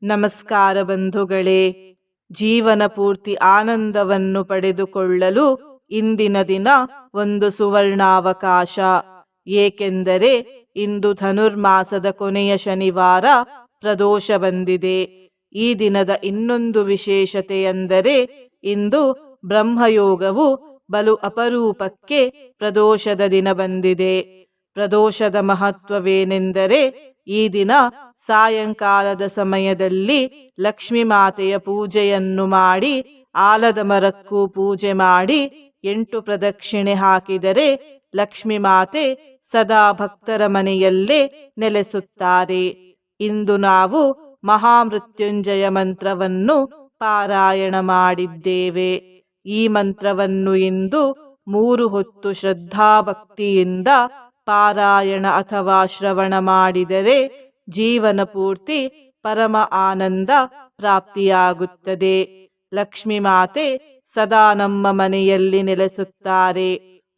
ನಮಸ್ಕಾರ ಬಂಧುಗಳೇ. ಜೀವನ ಪೂರ್ತಿ ಆನಂದವನ್ನು ಪಡೆದುಕೊಳ್ಳಲು ಇಂದಿನ ದಿನ ಒಂದು ಸುವರ್ಣಾವಕಾಶ. ಏಕೆಂದರೆ ಇಂದು ಧನುರ್ಮಾಸದ ಕೊನೆಯ ಶನಿವಾರ ಪ್ರದೋಷ ಬಂದಿದೆ. ಈ ದಿನದ ಇನ್ನೊಂದು ವಿಶೇಷತೆಯೆಂದರೆ ಇಂದು ಬ್ರಹ್ಮಯೋಗವು ಬಲು ಅಪರೂಪಕ್ಕೆ ಪ್ರದೋಷದ ದಿನ ಬಂದಿದೆ. ಪ್ರದೋಷದ ಮಹತ್ವವೇನೆಂದರೆ ಈ ದಿನ ಸಾಯಂಕಾಲದ ಸಮಯದಲ್ಲಿ ಲಕ್ಷ್ಮೀ ಮಾತೆಯ ಪೂಜೆಯನ್ನು ಮಾಡಿ ಆಲದ ಮರಕ್ಕೂ ಪೂಜೆ ಮಾಡಿ 8 ಪ್ರದಕ್ಷಿಣೆ ಹಾಕಿದರೆ ಲಕ್ಷ್ಮೀ ಮಾತೆ ಸದಾ ಭಕ್ತರ ಮನೆಯಲ್ಲೇ ನೆಲೆಸುತ್ತಾರೆ. ಇಂದು ನಾವು ಮಹಾಮೃತ್ಯುಂಜಯ ಮಂತ್ರವನ್ನು ಪಾರಾಯಣ ಮಾಡಿದ್ದೇವೆ. ಈ ಮಂತ್ರವನ್ನು ಇಂದು 3 ಹೊತ್ತು ಶ್ರದ್ಧಾಭಕ್ತಿಯಿಂದ ಪಾರಾಯಣ ಅಥವಾ ಶ್ರವಣ ಮಾಡಿದರೆ ಜೀವನ ಪೂರ್ತಿ ಪರಮ ಆನಂದ ಪ್ರಾಪ್ತಿಯಾಗುತ್ತದೆ. ಲಕ್ಷ್ಮೀ ಮಾತೆ ಸದಾ ನಮ್ಮ ಮನೆಯಲ್ಲಿ ನೆಲೆಸುತ್ತಾರೆ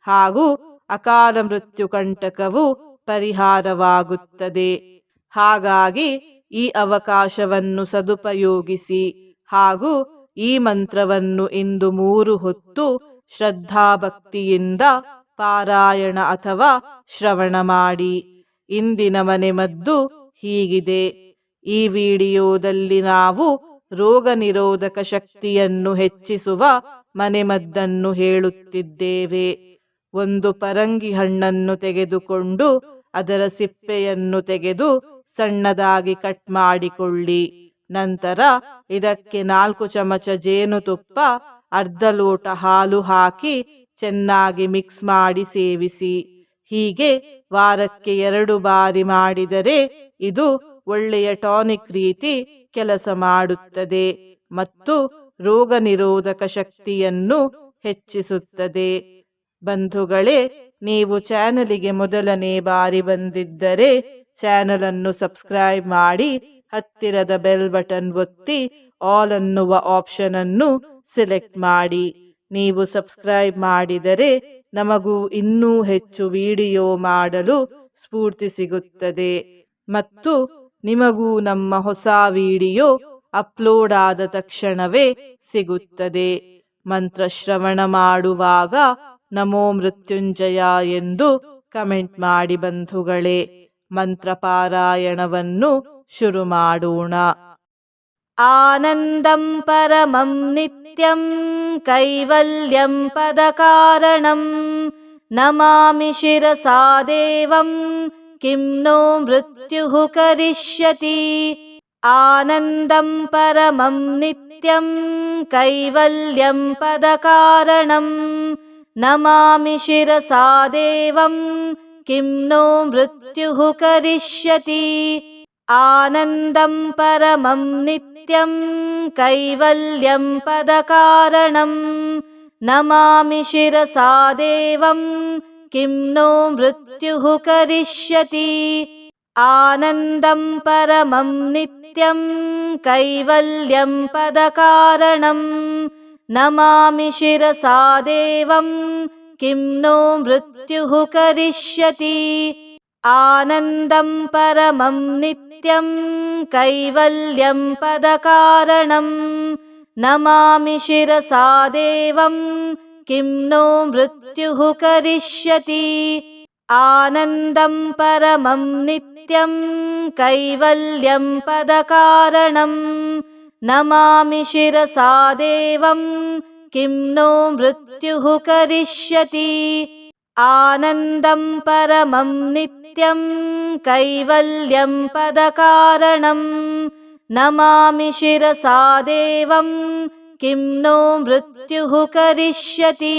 ಹಾಗೂ ಅಕಾಲ ಮೃತ್ಯು ಕಂಟಕವು ಪರಿಹಾರವಾಗುತ್ತದೆ. ಹಾಗಾಗಿ ಈ ಅವಕಾಶವನ್ನು ಸದುಪಯೋಗಿಸಿ ಹಾಗೂ ಈ ಮಂತ್ರವನ್ನು ಇಂದು 3 ಹೊತ್ತು ಶ್ರದ್ಧಾಭಕ್ತಿಯಿಂದ ಪಾರಾಯಣ ಅಥವಾ ಶ್ರವಣ ಮಾಡಿ. ಇಂದಿನ ಮನೆಮದ್ದು ಹೀಗಿದೆ. ಈ ವಿಡಿಯೋದಲ್ಲಿ ನಾವು ರೋಗ ನಿರೋಧಕ ಶಕ್ತಿಯನ್ನು ಹೆಚ್ಚಿಸುವ ಮನೆಮದ್ದನ್ನು ಹೇಳುತ್ತಿದ್ದೇವೆ. ಒಂದು ಪರಂಗಿ ಹಣ್ಣನ್ನು ತೆಗೆದುಕೊಂಡು ಅದರ ಸಿಪ್ಪೆಯನ್ನು ತೆಗೆದು ಸಣ್ಣದಾಗಿ ಕಟ್ ಮಾಡಿಕೊಳ್ಳಿ. ನಂತರ ಇದಕ್ಕೆ 4 ಚಮಚ ಜೇನುತುಪ್ಪ, ಅರ್ಧ ಲೋಟ ಹಾಲು ಹಾಕಿ ಚೆನ್ನಾಗಿ ಮಿಕ್ಸ್ ಮಾಡಿ ಸೇವಿಸಿ. ಹೀಗೆ ವಾರಕ್ಕೆ 2 ಬಾರಿ ಮಾಡಿದರೆ ಇದು ಒಳ್ಳೆಯ ಟಾನಿಕ್ ರೀತಿ ಕೆಲಸ ಮಾಡುತ್ತದೆ ಮತ್ತು ರೋಗ ನಿರೋಧಕ ಶಕ್ತಿಯನ್ನು ಹೆಚ್ಚಿಸುತ್ತದೆ. ಬಂಧುಗಳೇ, ನೀವು ಚಾನಲಿಗೆ ಮೊದಲನೇ ಬಾರಿ ಬಂದಿದ್ದರೆ ಚಾನಲ್ ಅನ್ನು ಸಬ್ಸ್ಕ್ರೈಬ್ ಮಾಡಿ ಹತ್ತಿರದ ಬೆಲ್ ಬಟನ್ ಒತ್ತಿ ಆಲ್ ಅನ್ನುವ ಆಪ್ಷನ್ ಅನ್ನು ಸೆಲೆಕ್ಟ್ ಮಾಡಿ. ನೀವು ಸಬ್ಸ್ಕ್ರೈಬ್ ಮಾಡಿದರೆ ನಮಗೂ ಇನ್ನೂ ಹೆಚ್ಚು ವಿಡಿಯೋ ಮಾಡಲು ಸ್ಫೂರ್ತಿ ಸಿಗುತ್ತದೆ ಮತ್ತು ನಿಮಗೂ ನಮ್ಮ ಹೊಸ ವಿಡಿಯೋ ಅಪ್ಲೋಡ್ ಆದ ತಕ್ಷಣವೇ ಸಿಗುತ್ತದೆ. ಮಂತ್ರ ಶ್ರವಣ ಮಾಡುವಾಗ ನಮೋ ಮೃತ್ಯುಂಜಯ ಎಂದು ಕಮೆಂಟ್ ಮಾಡಿ ಬಂಧುಗಳೇ. ಮಂತ್ರ ಪಾರಾಯಣವನ್ನು ಶುರು ಮಾಡೋಣ. ಆನಂದಂ ಪರಮಂ ನಿತ್ಯಂ ಕೈವಲ್ಯಂ ಪದಕಾರಣಂ ನಮಾಮಿ ಶಿರಸಾ ದೇವಂ ಕಿಂ ನೋ ಮೃತ್ಯುಃ ಕರಿಷ್ಯತಿ. ಆನಂದಂ ಪರಮಂ ನಿತ್ಯಂ ಕೈವಲ್ಯಂ ಪದಕಾರಣಂ ನಮಾಮಿ ಶಿರಸಾ ದೇವಂ ಕಿಂ ನೋ ಮೃತ್ಯುಃ ಕರಿಷ್ಯತಿ. ಆನಂದಂ ಪರಮಂ ನಿತ್ಯಂ ಕೈವಲ್ಯಂ ಪದಕಾರಣಂ ನಮಾಮಿ ಶಿರಸಾ ದೇವಂ ಕಿಂ ನೋ ಮೃತ್ಯುಃ ಕರಿಷ್ಯತಿ. ಆನಂದಂ ಪರಮಂ ನಿತ್ಯಂ ಕೈವಲ್ಯಂ ಪದಕಾರಣಂ ನಮಾಮಿ ಶಿರಸಾ ದೇವಂ ಕಿಂ ನೋ ಮೃತ್ಯುಃ ಕರಿಷ್ಯತಿ. ಆನಂದಂ ಪರಮಂ ನಿತ್ಯಂ ಕೈವಲ್ಯಂ ಪದಕಾರಣಂ ನಮಾಮಿ ಶಿರಸಾ ದೇವಂ ಕಿಂ ನೋ ಮೃತ್ಯುಃ ಕರಿಷ್ಯತಿ. ಆನಂದಂ ಪರಮಂ ನಿತ್ಯಂ ಕೈವಲ್ಯಂ ಪದಕಾರಣಂ ನಮಾಮಿ ಶಿರಸಾ ದೇವಂ ಕಿಂ ನೋ ಮೃತ್ಯುಃ ಕರಿಷ್ಯತಿ. ಆನಂದಂ ಪರಮಂ ನಿತ್ಯಂ ಕೈವಲ್ಯಂ ಪದಕಾರಣಂ ನಮಾಮಿ ಶಿರಸಾ ದೇವಂ ಕಿಂ ನೋ ಮೃತ್ಯುಃ ಕರಿಷ್ಯತಿ.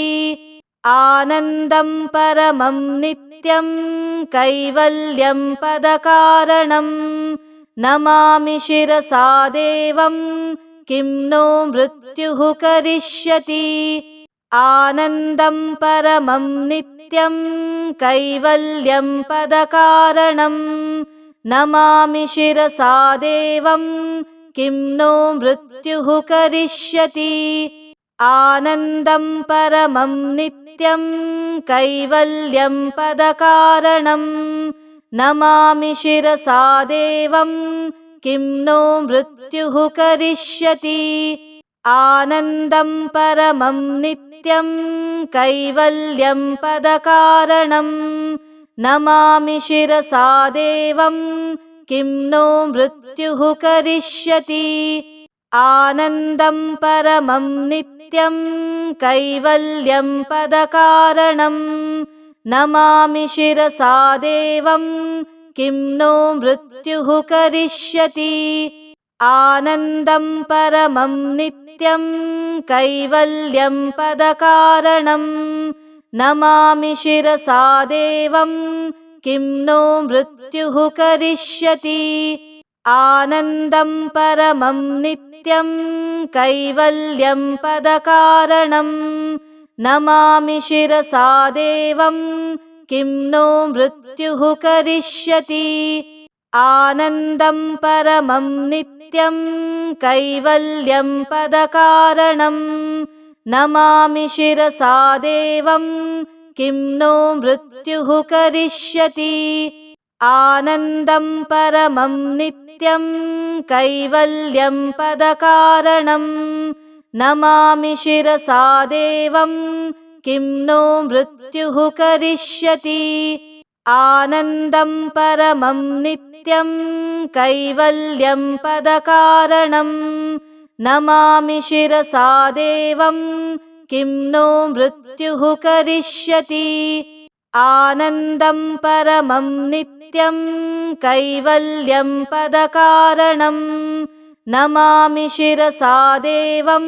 ಆನಂದಂ ಪರಮಂ ನಿತ್ಯಂ ಕೈವಲ್ಯಂ ಪದಕಾರಣಂ ನಮಾಮಿ ಶಿರಸಾ ದೇವಂ ಕಿಂ ನೋ ಮೃತ್ಯುಃ ಕರಿಷ್ಯತಿ. ಆನಂದಂ ಪರಮಂ ನಿತ್ಯಂ ಕೈವಲ್ಯಂ ಪದಕಾರಣಂ ನಮಾಮಿ ಶಿರಸಾ ದೇವಂ ಕಿಂ ನೋ ಮೃತ್ಯುಃ ಕರಿಷ್ಯತಿ. ಆನಂದಂ ಪರಮಂ ನಿತ್ಯಂ ಕೈವಲ್ಯಂ ಪದಕಾರಣಂ ನಮಾಮಿ ಶಿರಸಾ ದೇವಂ किं नो मृत्युः करिष्यति। आनन्दं परमं नित्यं कैवल्यं पदकारणं नमामि शिरसा देवं किं नो मृत्युः करिष्यति। आनन्दं परमं नित्यं कैवल्यं पदकारणं नमामि शिरसा देवं किं नो मृत्युः करिष्यति। आनन्दं परमं नित्यं कैवल्यं पदकारणं नमामि शिरसा देवं किं नो मृत्युः करिष्यति। आनन्दं परमं नित्यं कैवल्यं पदकारणं नमामि शिरसा देवं किं नो मृत्युः करिष्यति। आनन्दं परमं नित्यं कैवल्यं पदकारणं नमामि शिरसा देवं किं नो मृत्युः करिष्यति। आनन्दं परमं नित्यं कैवल्यं पदकारणं नमामि शिरसा देवं किं नो मृत्युः करिष्यति। आनन्दं परमं नित्यं कैवल्यं पदकारणं नमामि शिरसा देवं किं नो मृत्युः करिष्यति। आनन्दं परमं नित्यं कैवल्यं पदकारणं नमामि शिरसा देवं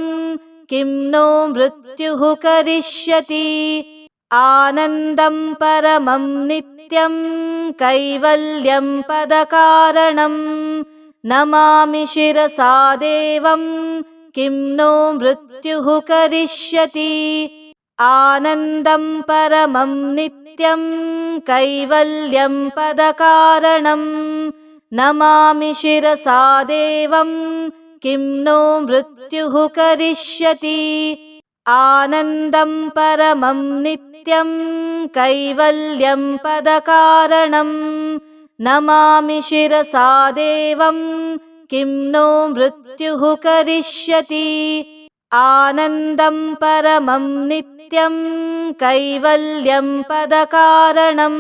किं नो मृत्युः करिष्यति। आनन्दं परमं नित्यं कैवल्यं पदकारणं नमामि शिरसा देवं किं नो मृत्युः करिष्यति। आनन्दं परमं नित्यं कैवल्यं पदकारणं नमामि शिरसा देवं किं नो मृत्युः करिष्यति। आनन्दं परमं नित्यं कैवल्यं पदकारणं नमामि शिरसा देवं किं नो मृत्युः करिष्यति। आनन्दं परमं नित्यं कैवल्यं पदकारणं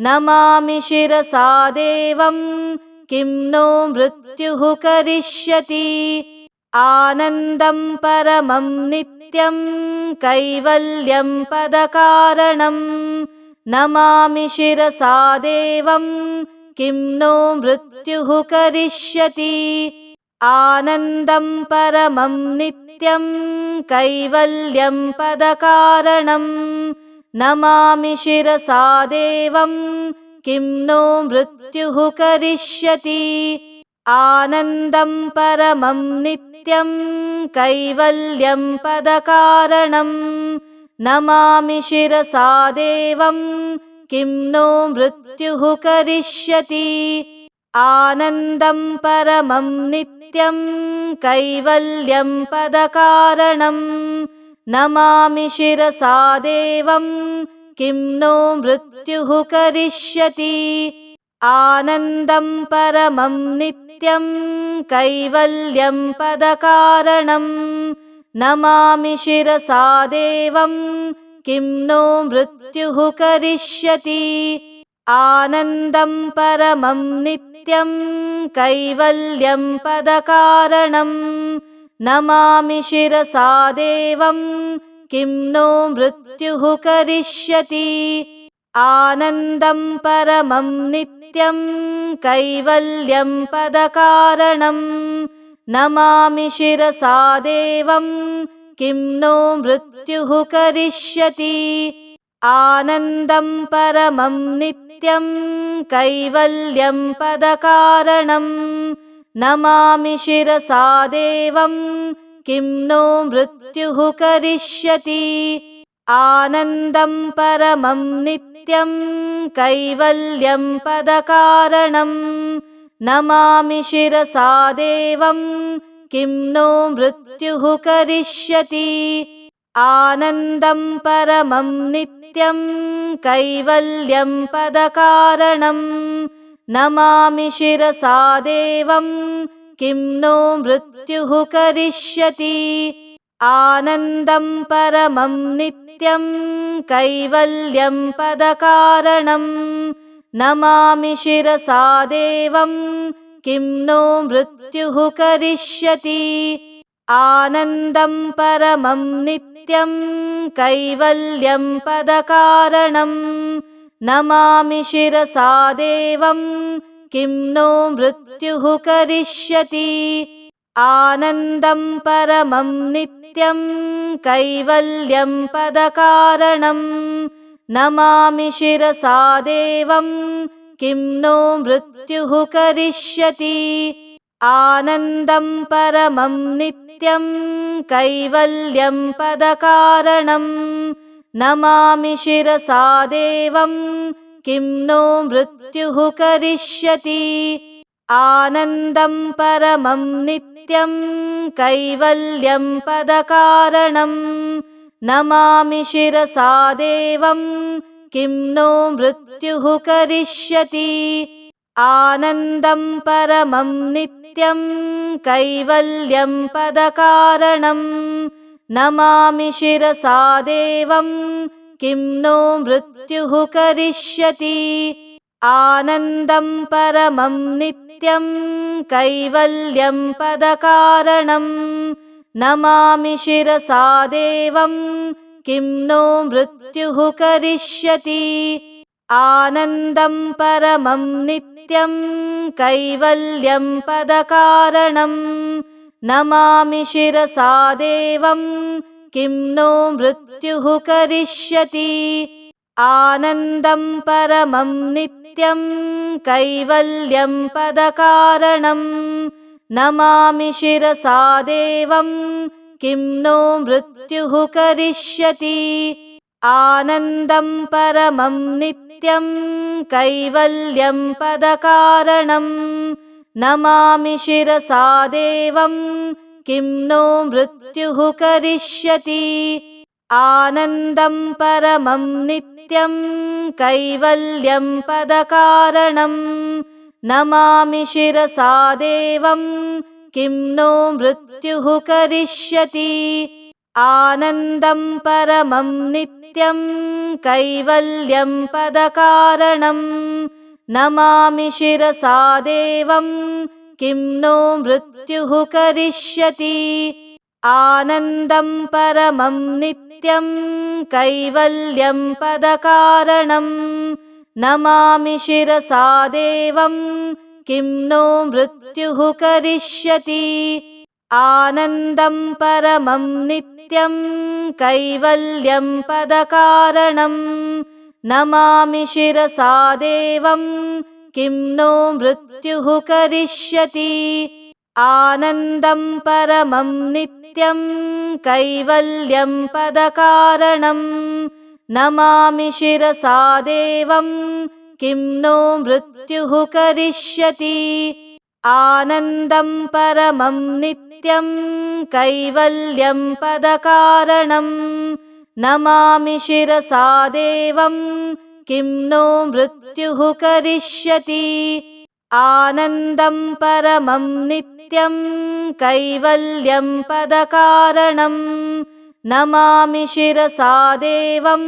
नमामि शिरसा देवं किं नो मृत्युः करिष्यति। आनन्दं परमं नित्यं कैवल्यं पदकारणं नमामि शिरसा देवं किं नो मृत्युः करिष्यति। आनन्दं परमं नित्यं कैवल्यं पदकारणं नमामि शिरसा देवं किं नो मृत्युः करिष्यति। आनन्दं परमं नित्यं कैवल्यं पदकारणं नमामि शिरसा देवं किं नो मृत्युः करिष्यति। आनन्दं परमं नित्यं कैवल्यं पदकारणं नमामि शिरसा देवं किं नो मृत्युः करिष्यति। आनन्दं परमं नित्यं कैवल्यं पदकारणं नमामि शिरसा देवं किं नो मृत्युः करिष्यति। आनन्दं परमं नित्यं कैवल्यं पदकारणं नमामि शिरसा देवं किं नो मृत्युः करिष्यति। आनन्दं परमं नित्यं कैवल्यं पदकारणं नमामि शिरसा देवं किं नो मृत्युः करिष्यति। आनन्दं परमं नित्यं कैवल्यं पदकारणं नमामि शिरसा देवं किं नो मृत्युः करिष्यति। आनन्दं परमं नित्यं कैवल्यं पदकारणं नमामि शिरसा देवं किं नो मृत्युः करिष्यति। आनन्दं परमं नित्यं कैवल्यं पदकारणं नमामि शिरसा देवं किं नो मृत्युः करिष्यति आनन्दं परमं नित्यं कैवल्यं पदकारणं नमामि शिरसा देवं किं नो मृत्युः करिष्यति आनन्दं परमं नित्यं कैवल्यं पदकारणं नमामि शिरसा देवं किं नो मृत्युः करिष्यति आनन्दं परमं नित्यं कैवल्यं पदकारणं नमामि शिरसा देवं किं नो मृत्युः करिष्यति आनन्दं परमं नित्यं कैवल्यं पदकारणं नमामि शिरसा देवं किं नो मृत्युः करिष्यति आनन्दं परमं नित्यं कैवल्यं पदकारणं नमामि शिरसा देवं किं नो मृत्युः करिष्यति आनन्दं परमं नित्यं कैवल्यं पदकारणं नमामि शिरसा देवं किं नो मृत्युः करिष्यति आनन्दं परमं नित्यं कैवल्यं पदकारणं नमामि शिरसा देवं किं नो मृत्युः करिष्यति आनन्दं परमं नित्यं कैवल्यं पदकारणं नमामि शिरसा देवं किं नो मृत्युः करिष्यति आनन्दं परमं नित्यं कैवल्यं पदकारणं नमामि शिरसा देवं किं नो मृत्युः करिष्यति आनन्दं परमं नित्यं कैवल्यं पदकारणं नमामि शिरसा देवं किं नो मृत्युः करिष्यति आनन्दं परमं नित्यं कैवल्यं पदकारणं नमामि शिरसा देवं किं नो मृत्युः करिष्यति आनन्दं परमं नित्यं कैवल्यं पदकारणं नमामि शिरसा देवं किं नो मृत्युः करिष्यति आनन्दं परमं नित्यं कैवल्यं पदकारणं नमामि शिरसा देवं किं नो मृत्युः करिष्यति आनन्दं परमं नित्यं कैवल्यं पदकारणं नमामि शिरसा देवं किं नो मृत्युः करिष्यति आनन्दं परमं नित्यं कैवल्यं पदकारणं नमामि शिरसा देवं किं नो मृत्युः करिष्यति आनन्दं परमं नित्यं कैवल्यं पदकारणं नमामि शिरसा देवं किं नो मृत्युः करिष्यति आनन्दं परमं नित्यं कैवल्यं पदकारणं नमामि शिरसा देवं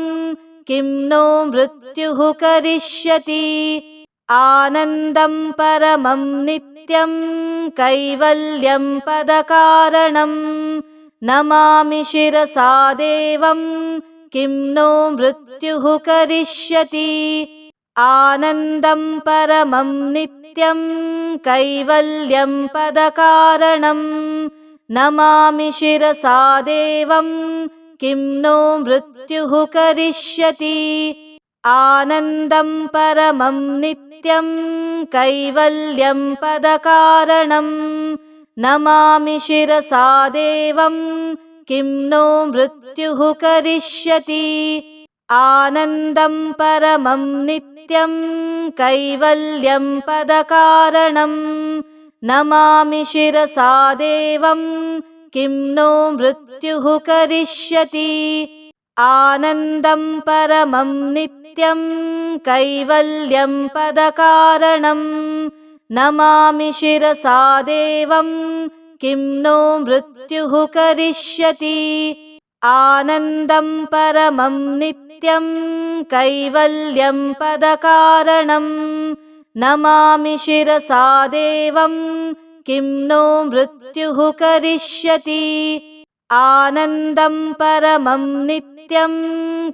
किं नो मृत्युः करिष्यति आनन्दं परमं नित्यं कैवल्यं पदकारणं नमामि शिरसा देवं किं नो मृत्युः करिष्यति आनन्दं परमं नित्यं कैवल्यं पदकारणं नमामि शिरसा देवं किं नो मृत्युः करिष्यति आनन्दं परमं नित्यं कैवल्यं पदकारणं नमामि शिरसा देवं किं नो मृत्युः करिष्यति आनन्दं परमं नित्यं कैवल्यं पदकारणं नमामि शिरसा देवं किं नो मृत्युः करिष्यति आनन्दं परमं नित्यं कैवल्यं पदकारणं नमामि शिरसा देवं किं नो मृत्युः करिष्यति आनन्दं परमं नित्यं कैवल्यं पदकारणं नमामि शिरसा देवं किं नो मृत्युः करिष्यति आनन्दं परमं नित्यं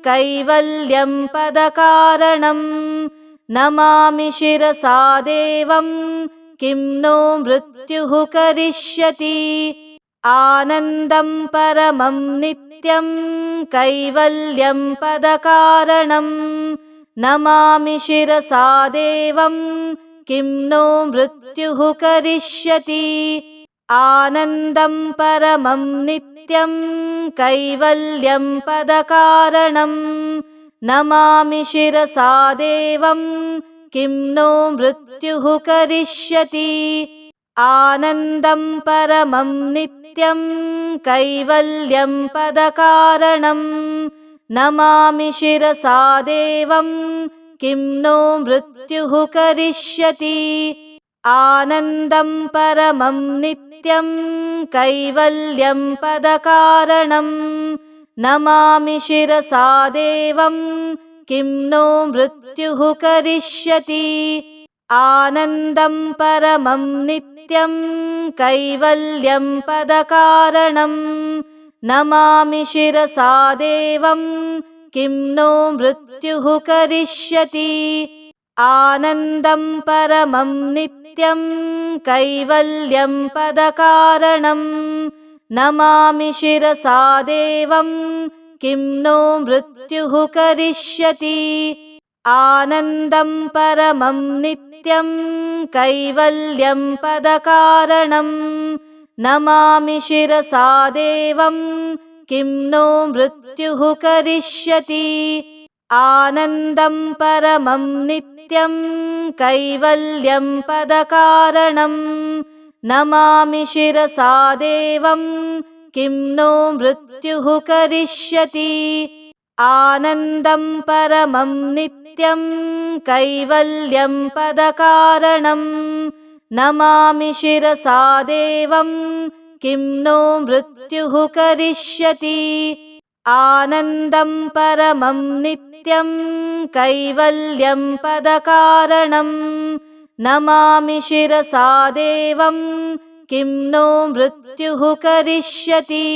कैवल्यं पदकारणं नमामि शिरसा देवं किं नो मृत्युः करिष्यति आनन्दं परमं नित्यं कैवल्यं पदकारणं नमामि शिरसा देवं किं नो मृत्युः करिष्यति आनन्दं परमं नित्यं कैवल्यं पदकारणं नमामि शिरसा देवं किं नो मृत्युः करिष्यति आनन्दं परमं नित्यं कैवल्यं पदकारणं नमामि शिरसा देवं किं नो मृत्युः करिष्यति आनन्दं परमं नित्यं कैवल्यं पदकारणं नमामि शिरसा देवं किं नो मृत्युः करिष्यति आनन्दं परमं नित्यं कैवल्यं पदकारणं नमामि शिरसा देवं किं नो मृत्युः करिष्यति आनन्दं परमं नित्यं कैवल्यं पदकारणं नमामि शिरसा देवं किं नो मृत्युः करिष्यति आनन्दं परमं नित्यं कैवल्यं पदकारणं नमामि शिरसा देवं किं नो मृत्युः करिष्यति आनन्दं परमं नित्यं कैवल्यं पदकारणं नमामि शिरसा देवं किं नो मृत्युः करिष्यति आनन्दं परमं नित्यं कैवल्यं पदकारणं नमामि शिरसा देवं किं नो मृत्युः करिष्यति आनन्दं परमं नित्यं कैवल्यं पदकारणं नमामि शिरसा देवं किं नो मृत्युः करिष्यति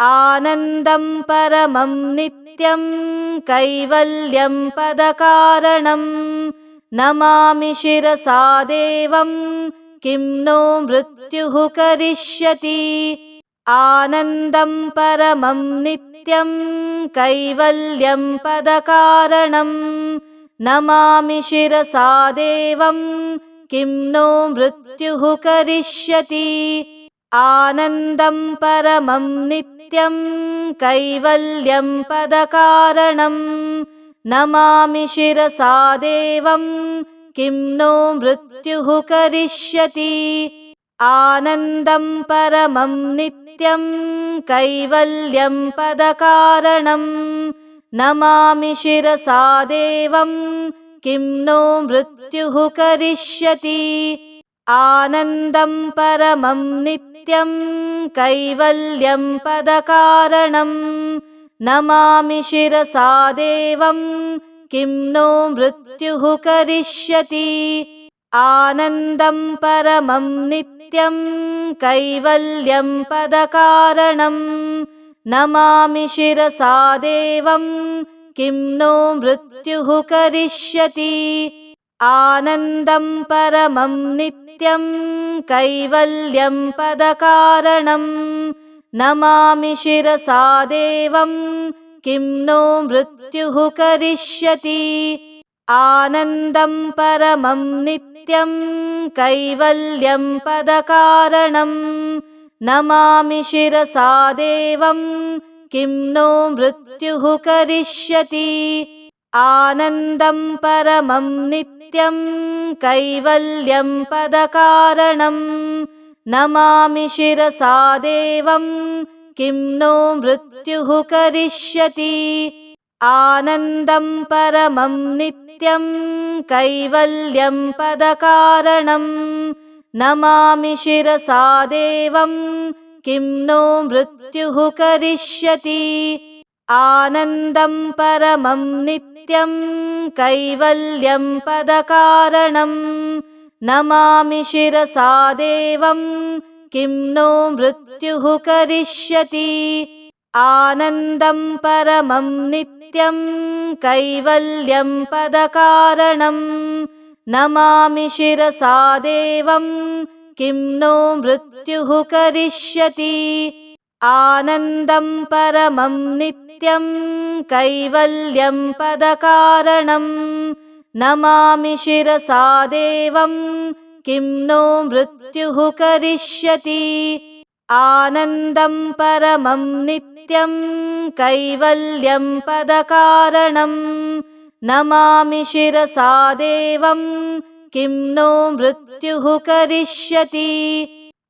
आनन्दं परमं नित्यं कैवल्यं पदकारणं नमामि शिरसा देवं किं नो मृत्युः करिष्यति आनन्दं परमं नित्यं कैवल्यं पदकारणं नमामि शिरसा देवं किं नो मृत्युः करिष्यति आनन्दं परमं नित्यं कैवल्यं पदकारणं नमामि शिरसा देवं किं नो मृत्युः करिष्यति आनन्दं परमं नित्यं कैवल्यं पदकारणं नमामि शिरसा देवं किं नो मृत्युः करिष्यति आनन्दं परमं नित्यं कैवल्यं पदकारणं नमामि शिरसा देवं किं नो मृत्युः करिष्यति आनन्दं परमं नित्यं कैवल्यं पदकारणं नमामि शिरसा देवं किं नो मृत्युः करिष्यति आनन्दं परमं नित्यं कैवल्यं पदकारणं नमामि शिरसा देवं किं नो मृत्युः करिष्यति आनन्दं परमं नित्यं कैवल्यं पदकारणं नमामि शिरसा देवं किं नो मृत्युः करिष्यति आनन्दं परमं नित्यं कैवल्यं पदकारणं नमामि शिरसा देवं किं नो मृत्युः करिष्यति। आनन्दं परमं नित्यं कैवल्यं पदकारणं नमामि शिरसा देवं किं नो मृत्युः करिष्यति। आनन्दं परमं नित्यं कैवल्यं पदकारणं नमामि शिरसा देवं किं नो मृत्युः करिष्यति। आनन्दं परमं नित्यं कैवल्यं पदकारणं नमामि शिरसा देवं किं नो मृत्युः करिष्यति। आनन्दं परमं नित्यं कैवल्यं पदकारणं नमामि शिरसा देवं किं नो मृत्युः करिष्यति। आनन्दं परमं नित्यं कैवल्यं पदकारणं नमामि शिरसा देवं किं नो मृत्युः करिष्यति।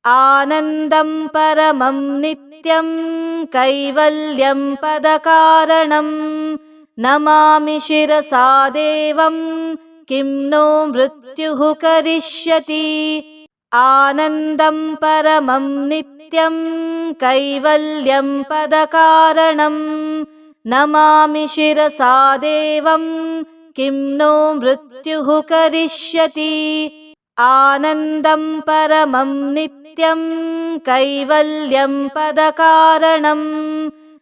आनन्दं परमं नित्यं कैवल्यं पदकारणं नमामि शिरसा देवं किं नो मृत्युः करिष्यति। आनन्दं परमं नित्यं कैवल्यं पदकारणं नमामि शिरसा देवं किं नो मृत्युः करिष्यति। आनन्दं परमं नित्यं कैवल्यं पदकारणं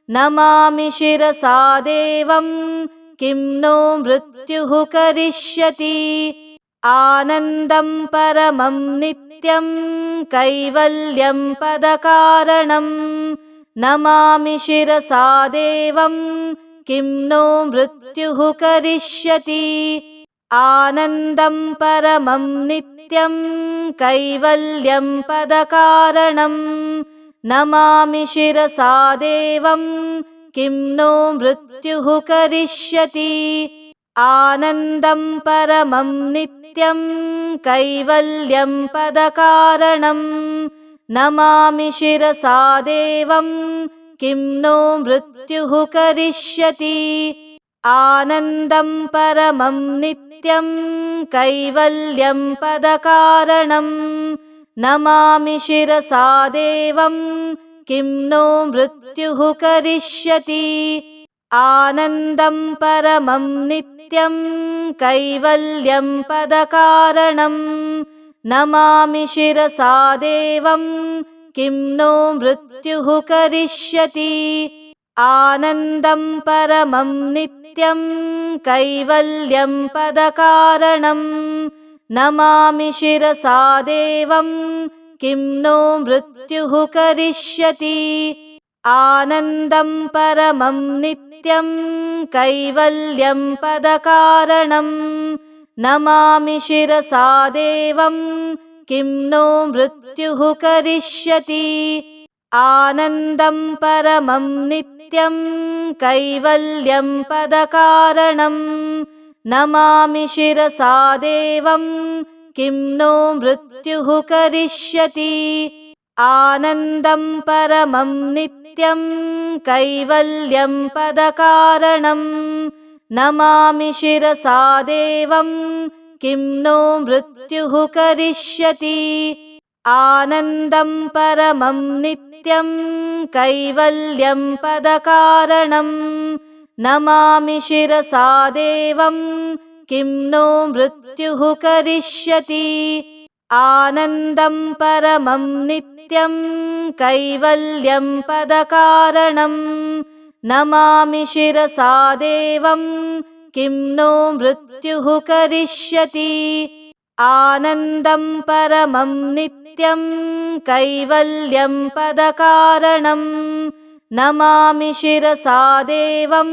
नमामि शिरसा देवं किं नो मृत्युः करिष्यति। आनन्दं परमं नित्यं कैवल्यं पदकारणं नमामि शिरसा देवं किं नो मृत्युः करिष्यति। आनन्दं परमं नित्यं कैवल्यं पदकारणं नमामि शिरसा देवं किं नो मृत्युः करिष्यति। आनन्दं परमं नित्यं कैवल्यं पदकारणं नमामि शिरसा देवं किं नो मृत्युः करिष्यति। आनन्दं परमं नित्यं कैवल्यं पदकारणं नमामि शिरसा देवं किं नो मृत्युः करिष्यति। आनन्दं परमं नित्यं कैवल्यं पदकारणं नमामि शिरसा देवं किं नो मृत्युः करिष्यति। आनन्दं परमं नित्यं कैवल्यं पदकारणं नमामि शिरसा देवं किं नो मृत्युः करिष्यति। आनन्दं परमं नित्यं कैवल्यं पदकारणं नमामि शिरसा देवं किं नो मृत्युः करिष्यति। आनन्दं परमं नित्यं कैवल्यं पदकारणं नमामि शिरसा देवं किं नो मृत्युः करिष्यति। आनन्दं परमं नित्यं कैवल्यं पदकारणं नमामि शिरसा देवं किं नो मृत्युः करिष्यति। आनन्दं परमं नित्यं कैवल्यं पदकारणं नमामि शिरसा देवं किं नो मृत्युः करिष्यति। आनन्दं परमं नित्यं कैवल्यं पदकारणं नमामि शिरसा देवं किं नो मृत्युः करिष्यति। आनन्दं परमं नित्यं कैवल्यं पदकारणं नमामि शिरसा देवं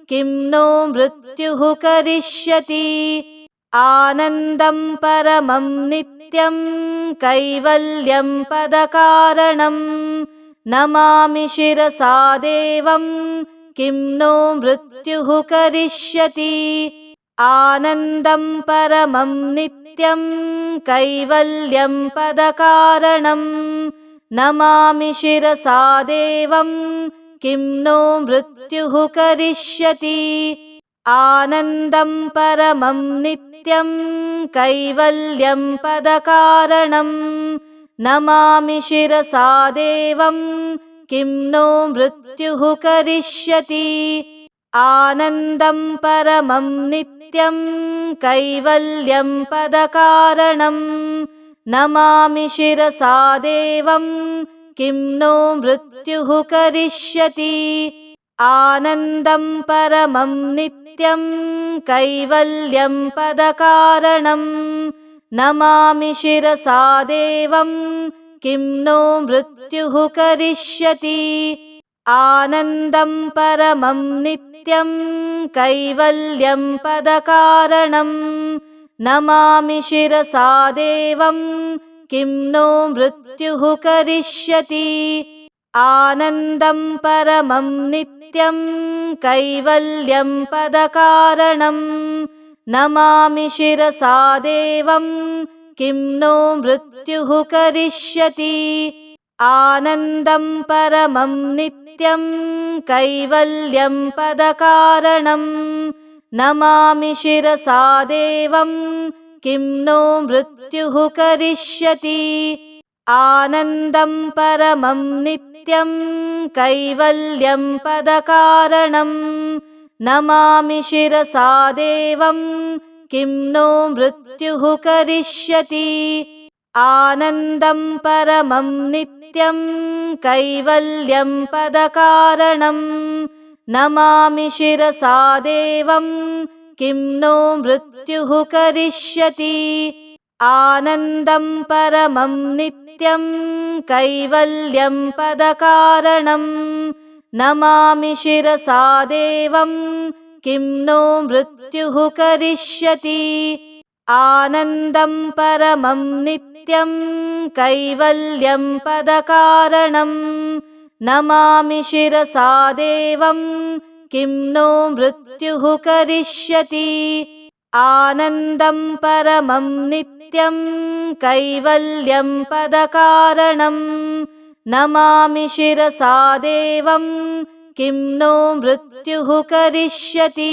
किं नो मृत्युः करिष्यति। आनन्दं परमं नित्यं कैवल्यं पदकारणं नमामि शिरसा देवं किं नो मृत्युः करिष्यति। आनन्दं परमं नित्यं कैवल्यं पदकारणं नमामि शिरसा देवं किं नो मृत्युः करिष्यति आनन्दं परमं नित्यं कैवल्यं पदकारणं नमामि शिरसा देवं किं नो मृत्युः करिष्यति आनन्दं परमं नित्यं कैवल्यं पदकारणं नमामि शिरसा देवं किं नो मृत्युः करिष्यति आनन्दं परमं नित्यं कैवल्यं पदकारणं नमामि शिरसा देवं किं नो मृत्युः करिष्यति आनन्दं परमं नित्यं कैवल्यं पदकारणं नमामि शिरसा देवं किं नो मृत्युः करिष्यति आनन्दं परमं नित्यं कैवल्यं पदकारणं नमामि शिरसा देवं किं नो मृत्युः करिष्यति आनन्दं परमं नित्यं कैवल्यं पदकारणं नमामि शिरसा देवं किं नो मृत्युः करिष्यति आनन्दं परमं नित्यं कैवल्यं पदकारणं नमामि शिरसा देवं किं नो मृत्युः करिष्यति आनन्दं परमं नित्यं कैवल्यं पदकारणं नमामि शिरसा देवं किं नो मृत्युः करिष्यति आनन्दं परमं नित्यं कैवल्यं पदकारणं नमामि शिरसा देवं किं नो मृत्युः करिष्यति आनन्दं परमं नित्यं कैवल्यं पदकारणं नमामि शिरसा देवं किं नो मृत्युः करिष्यति आनन्दं परमं नित्यं कैवल्यं पदकारणं नमामि शिरसा देवं किं नो मृत्युः करिष्यति